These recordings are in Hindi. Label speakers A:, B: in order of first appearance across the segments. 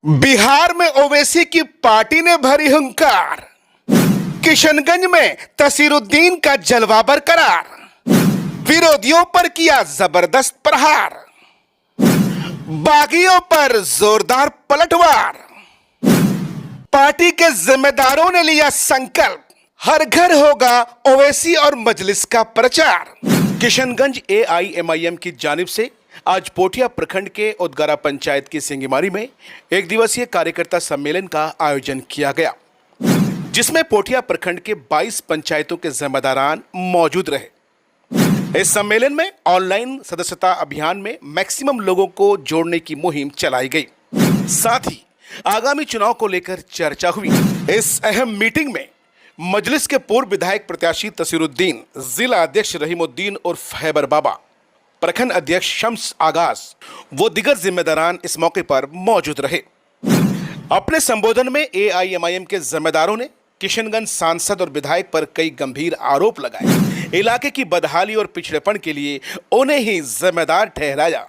A: बिहार में ओवैसी की पार्टी ने भरी हुंकार। किशनगंज में तसीरुद्दीन का जलवा बरकरार। विरोधियों पर किया जबरदस्त प्रहार। बागियों पर जोरदार पलटवार। पार्टी के जिम्मेदारों ने लिया संकल्प, हर घर होगा ओवैसी और मजलिस का प्रचार। किशनगंज एआईएमआईएम की जानिब से आज पोठिया प्रखंड के उदगारा पंचायत की सिंगीमारी में एक दिवसीय कार्यकर्ता सम्मेलन का आयोजन किया गया, जिसमें पोठिया प्रखंड के 22 पंचायतों के जिम्मेदारान मौजूद रहे। इस सम्मेलन में ऑनलाइन सदस्यता अभियान में मैक्सिमम लोगों को जोड़ने की मुहिम चलाई गई। साथ ही आगामी चुनाव को लेकर चर्चा हुई। इस अहम मीटिंग में मजलिस के पूर्व विधायक प्रत्याशी तसीरुद्दीन, जिला अध्यक्ष रहीमुद्दीन उर्फ हैबर बाबा, प्रखंड अध्यक्ष शम्स आगाज वो दिगर जिम्मेदारान इस मौके पर मौजूद रहे। अपने संबोधन में एआईएमआईएम के जिम्मेदारों ने किशनगंज सांसद और विधायक पर कई गंभीर आरोप लगाए। इलाके की बदहाली और पिछड़ेपन के लिए उन्हें ही जिम्मेदार ठहराया।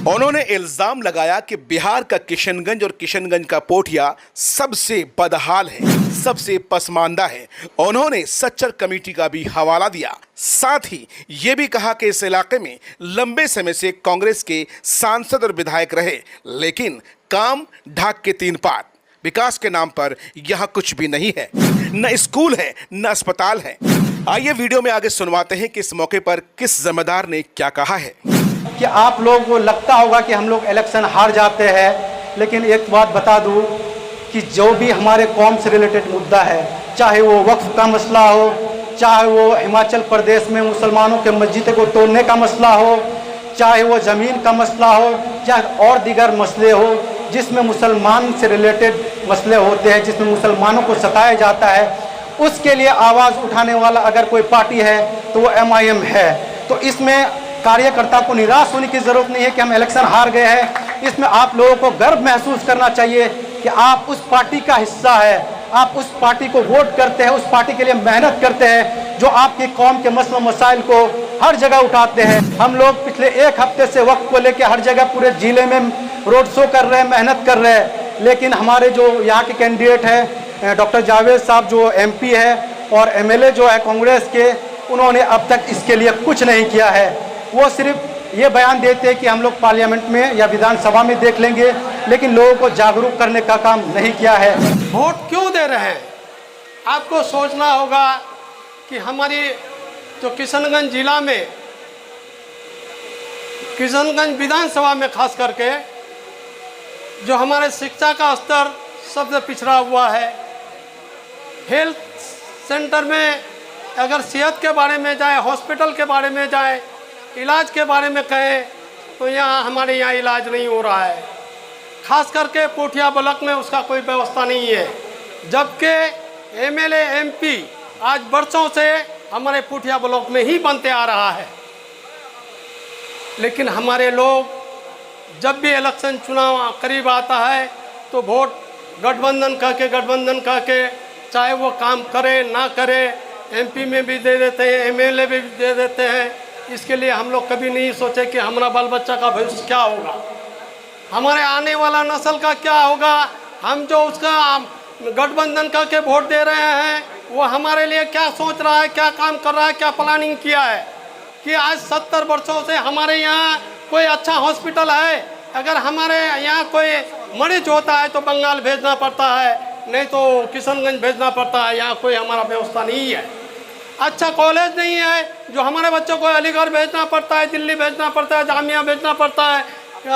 A: उन्होंने इल्जाम लगाया कि बिहार का किशनगंज और किशनगंज का पोठिया सबसे बदहाल है, सबसे पसमानदा है। उन्होंने सच्चर कमेटी का भी हवाला दिया। साथ ही ये भी कहा कि इस इलाके में लंबे समय से कांग्रेस के सांसद और विधायक रहे, लेकिन काम ढाक के तीन पात। विकास के नाम पर यहाँ कुछ भी नहीं है, न स्कूल है न अस्पताल है। आइए वीडियो में आगे सुनवाते हैं कि इस मौके पर किस जिम्मेदार ने क्या कहा है।
B: कि आप लोग को लगता होगा कि हम लोग इलेक्शन हार जाते हैं, लेकिन एक बात बता दूं कि जो भी हमारे कौम से रिलेटेड मुद्दा है, चाहे वो वक्फ का मसला हो, चाहे वो हिमाचल प्रदेश में मुसलमानों के मस्जिद को तोड़ने का मसला हो, चाहे वो ज़मीन का मसला हो, चाहे और दीगर मसले हो जिसमें मुसलमान से रिलेटेड मसले होते हैं, जिसमें मुसलमानों को सताया जाता है, उसके लिए आवाज़ उठाने वाला अगर कोई पार्टी है तो वो एमआईएम है। तो इसमें कार्यकर्ता को निराश होने की ज़रूरत नहीं है कि हम इलेक्शन हार गए हैं। इसमें आप लोगों को गर्व महसूस करना चाहिए कि आप उस पार्टी का हिस्सा है, आप उस पार्टी को वोट करते हैं, उस पार्टी के लिए मेहनत करते हैं, जो आपकी कौम के मसले मसाइल को हर जगह उठाते हैं। हम लोग पिछले एक हफ्ते से वक्त को लेकर हर जगह पूरे ज़िले में रोड शो कर रहे हैं, मेहनत कर रहे हैं, लेकिन हमारे जो यहाँ के कैंडिडेट हैं डॉक्टर जावेद साहब जो एमपी है और एमएलए जो है कांग्रेस के, उन्होंने अब तक इसके लिए कुछ नहीं किया है। वो सिर्फ ये बयान देते हैं कि हम लोग पार्लियामेंट में या विधानसभा में देख लेंगे, लेकिन लोगों को जागरूक करने का काम नहीं किया है।
C: वोट क्यों दे रहे हैं? आपको सोचना होगा कि हमारी जो किशनगंज जिला में, किशनगंज विधानसभा में खास करके जो हमारे शिक्षा का स्तर सबसे पिछड़ा हुआ है। हेल्थ सेंटर में अगर सेहत के बारे में जाए, हॉस्पिटल के बारे में जाए, इलाज के बारे में कहें तो यहाँ हमारे यहाँ इलाज नहीं हो रहा है। खास करके पोठिया ब्लॉक में उसका कोई व्यवस्था नहीं है, जबकि एमएलए एमपी आज वर्षों से हमारे पोठिया ब्लॉक में ही बनते आ रहा है। लेकिन हमारे लोग जब भी इलेक्शन चुनाव करीब आता है तो वोट गठबंधन कह के चाहे वो काम करे ना करे, एमपी में भी दे देते हैं, एमएलए भी दे देते हैं। इसके लिए हम लोग कभी नहीं सोचे कि हमारा बाल बच्चा का भविष्य क्या होगा, हमारे आने वाला नस्ल का क्या होगा। हम जो उसका गठबंधन करके वोट दे रहे हैं वो हमारे लिए क्या सोच रहा है, क्या काम कर रहा है, क्या प्लानिंग किया है कि आज 70 वर्षों से हमारे यहाँ कोई अच्छा हॉस्पिटल है। अगर हमारे यहाँ कोई मरीज होता है तो बंगाल भेजना पड़ता है, नहीं तो किशनगंज भेजना पड़ता है। यहाँ कोई हमारा व्यवस्था नहीं है। अच्छा कॉलेज नहीं है जो हमारे बच्चों को अलीगढ़ भेजना पड़ता है, दिल्ली भेजना पड़ता है, जामिया भेजना पड़ता है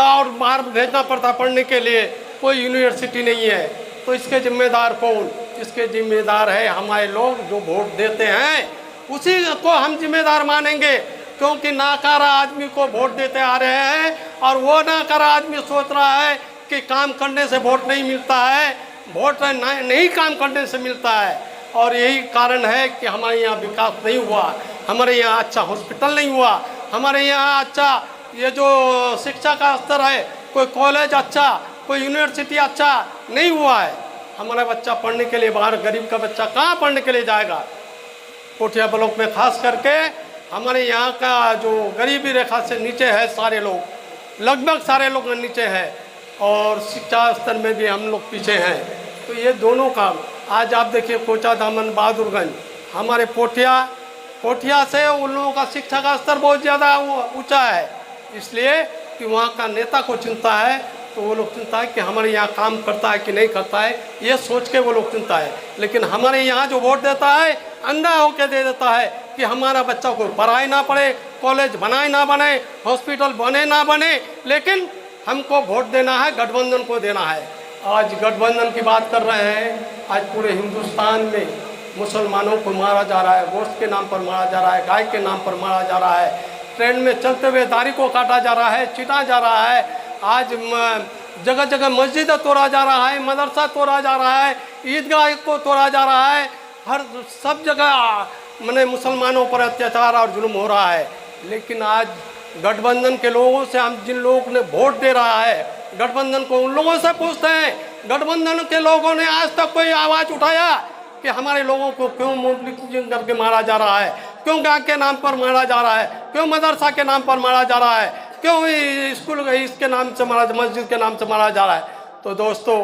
C: और बाहर भेजना पड़ता है पढ़ने के लिए। कोई यूनिवर्सिटी नहीं है। तो इसके जिम्मेदार कौन? इसके जिम्मेदार है हमारे लोग जो वोट देते हैं, उसी को हम जिम्मेदार मानेंगे, क्योंकि नाकारा आदमी को वोट देते आ रहे हैं और वो नाकारा आदमी सोच रहा है कि काम करने से वोट नहीं मिलता है, वोट नहीं काम करने से मिलता है। और यही कारण है कि हमारे यहाँ विकास नहीं हुआ, हमारे यहाँ अच्छा हॉस्पिटल नहीं हुआ, हमारे यहाँ अच्छा ये जो शिक्षा का स्तर है, कोई कॉलेज अच्छा, कोई यूनिवर्सिटी अच्छा नहीं हुआ है। हमारा बच्चा पढ़ने के लिए बाहर, गरीब का बच्चा कहाँ पढ़ने के लिए जाएगा? पोठिया ब्लॉक में खास करके हमारे यहाँ का जो गरीबी रेखा से नीचे है सारे लोग, लगभग सारे लोग नीचे है। और शिक्षा स्तर में भी हम लोग पीछे हैं। तो ये दोनों काम आज आप देखिए कोचा दामन बहादुरगंज हमारे पोठिया से उन लोगों का शिक्षा का स्तर बहुत ज़्यादा ऊंचा है, इसलिए कि वहाँ का नेता को चिंता है तो वो लोग चिंता है कि हमारे यहाँ काम करता है कि नहीं करता है, ये सोच के वो लोग चिंता है। लेकिन हमारे यहाँ जो वोट देता है अंधा होकर दे देता है कि हमारा बच्चा को पढ़ाई ना पढ़े, कॉलेज बनाए ना बने, हॉस्पिटल बने ना बने, लेकिन हमको वोट देना है, गठबंधन को देना है। आज गठबंधन की बात कर रहे हैं, आज पूरे हिंदुस्तान में मुसलमानों को मारा जा रहा है, गोश्त के नाम पर मारा जा रहा है, गाय के नाम पर मारा जा रहा है, ट्रेन में चलते हुए दाढ़ी को काटा जा रहा है, चीटा जा रहा है, आज जगह जगह मस्जिद तोड़ा जा रहा है, मदरसा तोड़ा जा रहा है, ईदगाह को तोड़ा जा रहा है, हर सब जगह मैंने मुसलमानों पर अत्याचार और जुल्म हो रहा है। लेकिन आज गठबंधन के लोगों से हम जिन लोगों ने वोट दे रहा है गठबंधन को, उन लोगों से पूछते हैं गठबंधन के लोगों ने आज तक कोई आवाज़ उठाया कि हमारे लोगों को क्यों मुस्लिम करके मारा जा रहा है, क्यों गाँव के नाम पर मारा जा रहा है, क्यों मदरसा के नाम पर मारा जा रहा है, क्यों स्कूल इसके नाम से मारा, मस्जिद के नाम से मारा जा रहा है। तो दोस्तों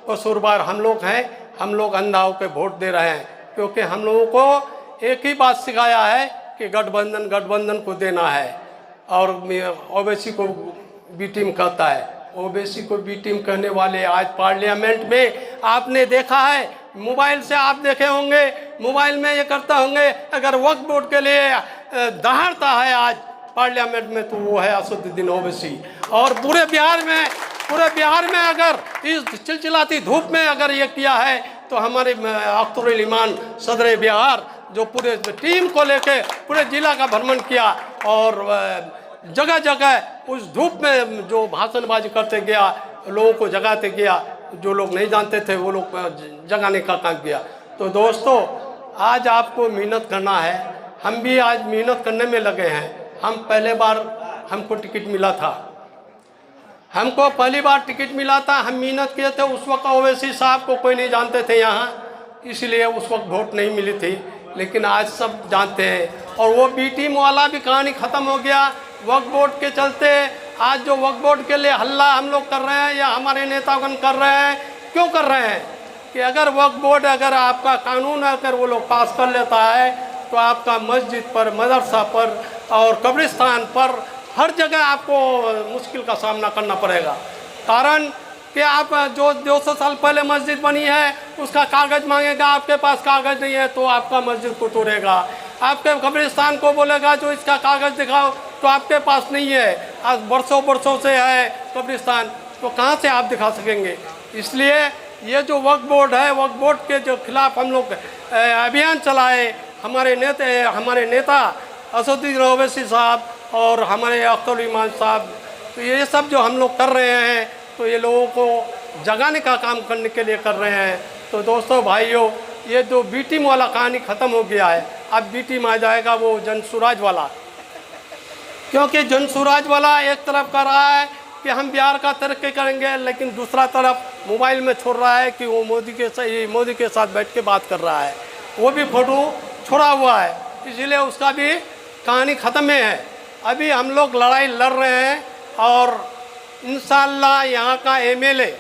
C: कसूरवार हम लोग हैं, हम लोग अंधा होकर वोट दे रहे हैं, क्योंकि हम लोगों को एक ही बात सिखाया है कि गठबंधन को देना है। और ओबीसी को बी टीम कहता है, ओबीसी को बी टीम कहने वाले आज पार्लियामेंट में आपने देखा है, मोबाइल से आप देखे होंगे, मोबाइल में ये करता होंगे, अगर वक्फ बोर्ड के लिए दहाड़ता है आज पार्लियामेंट में तो वो है असदुद्दीन ओवैसी। और पूरे बिहार में अगर इस चिलचिलाती धूप में अगर ये किया है तो हमारे अख्तरुल ईमान सदर बिहार जो पूरे टीम को लेके पूरे जिला का भ्रमण किया और जगह जगह उस धूप में जो भाषणबाजी करते गया, लोगों को जगाते गया, जो लोग नहीं जानते थे वो लोग जगाने का काम किया। तो दोस्तों आज आपको मेहनत करना है, हम भी आज मेहनत करने में लगे हैं। हम पहले बार हमको टिकट मिला था, हमको पहली बार टिकट मिला था, हम मेहनत किए थे। उस वक्त ओवैसी साहब को कोई नहीं जानते थे यहाँ, इसलिए उस वक्त वोट नहीं मिली थी, लेकिन आज सब जानते हैं। और वो बी टीम वाला भी कहानी ख़त्म हो गया। वक्फ बोर्ड के चलते आज जो वक्फ बोर्ड के लिए हल्ला हम लोग कर रहे हैं या हमारे नेतागण कर रहे हैं, क्यों कर रहे हैं कि अगर वक्फ बोर्ड अगर आपका कानून अगर वो लोग पास कर लेता है तो आपका मस्जिद पर, मदरसा पर और कब्रिस्तान पर हर जगह आपको मुश्किल का सामना करना पड़ेगा। कारण कि आप जो 200 साल पहले मस्जिद बनी है उसका कागज़ मांगेगा, आपके पास कागज़ नहीं है तो आपका मस्जिद को तोड़ेगा। आपके कब्रिस्तान को बोलेगा जो इसका कागज़ दिखाओ तो आपके पास नहीं है, आज बरसों से है कब्रिस्तान, तो कहाँ से आप दिखा सकेंगे। इसलिए ये जो वक्फ बोर्ड है, वक्फ बोर्ड के जो खिलाफ हम लोग अभियान चलाए, हमारे नेता असदुद्दीन ओवैसी साहब और हमारे अख्तरुल ईमान साहब, तो ये सब जो हम लोग कर रहे हैं तो ये लोगों को जगाने का काम करने के लिए कर रहे हैं। तो दोस्तों भाइयों, ये जो बी टीम वाला कहानी ख़त्म हो गया है, अब बी टीम आ जाएगा वो जनसुराज वाला, क्योंकि जनसुराज वाला एक तरफ कर रहा है कि हम बिहार का तरक्की करेंगे, लेकिन दूसरा तरफ मोबाइल में छोड़ रहा है कि वो मोदी के साथ बैठ के बात कर रहा है, वो भी फोटो छोड़ा हुआ है, इसीलिए उसका भी कहानी ख़त्म में है। अभी हम लोग लड़ाई लड़ रहे हैं और इंशाअल्लाह यहाँ का एमएलए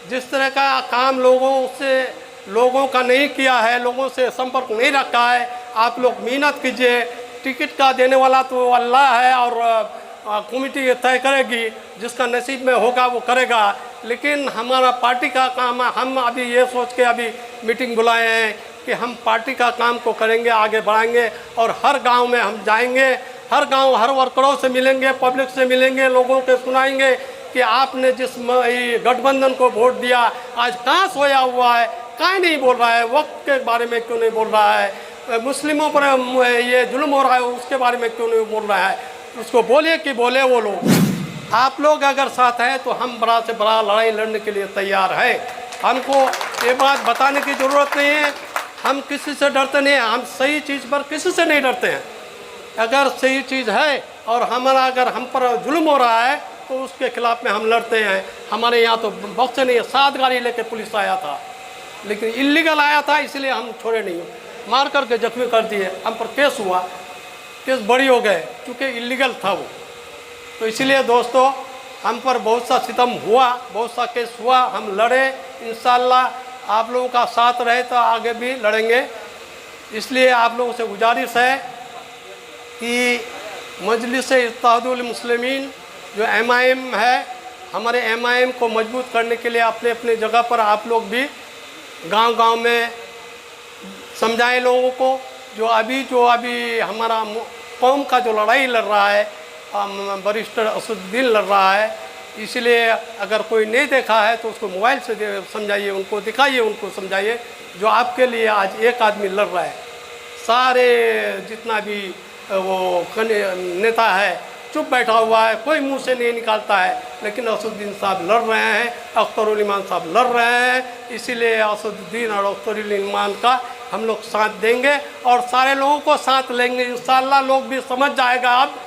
C: जिस तरह का काम लोगों का नहीं किया है, लोगों से संपर्क नहीं रखा है, आप लोग मेहनत कीजिए। टिकट का देने वाला तो अल्लाह है और कमेटी तय करेगी, जिसका नसीब में होगा वो करेगा। लेकिन हमारा पार्टी का काम है, हम अभी ये सोच के अभी मीटिंग बुलाए हैं कि हम पार्टी का काम को करेंगे, आगे बढ़ाएंगे और हर गांव में हम जाएंगे, हर गांव हर वर्करों से मिलेंगे, पब्लिक से मिलेंगे, लोगों के सुनाएंगे कि आपने जिस गठबंधन को वोट दिया आज कहाँ सोया हुआ है, कहाँ नहीं बोल रहा है, वक्त के बारे में क्यों नहीं बोल रहा है, मुस्लिमों पर ये जुल्म हो रहा है उसके बारे में क्यों नहीं बोल रहा है। उसको बोलिए कि बोले वो लोग। आप लोग अगर साथ हैं तो हम बड़ा से बड़ा लड़ाई लड़ने के लिए तैयार है। हमको ये बात बताने की ज़रूरत नहीं है, हम किसी से डरते नहीं हैं, हम सही चीज़ पर किसी से नहीं डरते हैं। अगर सही चीज़ है और हमारा अगर हम पर जुल्म हो रहा है तो उसके खिलाफ में हम लड़ते हैं। हमारे यहाँ तो बहुत से नहीं है, 7 गाड़ी लेके पुलिस आया था, लेकिन इलीगल आया था इसलिए हम छोड़े नहीं, मार करके जख्मी कर दिए, हम पर केस हुआ, केस बड़ी हो गए क्योंकि इलीगल था वो। तो इसलिए दोस्तों हम पर बहुत सा सितम हुआ, बहुत सा केस हुआ, हम लड़े। इंशाअल्लाह आप लोगों का साथ रहे तो आगे भी लड़ेंगे। इसलिए आप लोगों से गुजारिश है कि मजलिस इत्तेहादुल मुस्लिमीन जो MIM है, हमारे MIM को मजबूत करने के लिए अपने अपने जगह पर आप लोग भी गांव-गांव में समझाएं लोगों को। जो अभी हमारा कौम का जो लड़ाई लड़ रहा है, बैरिस्टर असदुद्दीन लड़ रहा है, इसलिए अगर कोई नहीं देखा है तो उसको मोबाइल से समझाइए, उनको दिखाइए, उनको समझाइए। जो आपके लिए आज एक आदमी लड़ रहा है, सारे जितना भी वो नेता है चुप बैठा हुआ है, कोई मुंह से नहीं निकालता है, लेकिन असदुद्दीन साहब लड़ रहे हैं, अख्तरुल ईमान साहब लड़ रहे हैं। इसीलिए असदुद्दीन और अख्तरुल ईमान का हम लोग साथ देंगे और सारे लोगों को साथ लेंगे। इंशाअल्लाह लोग भी समझ जाएगा अब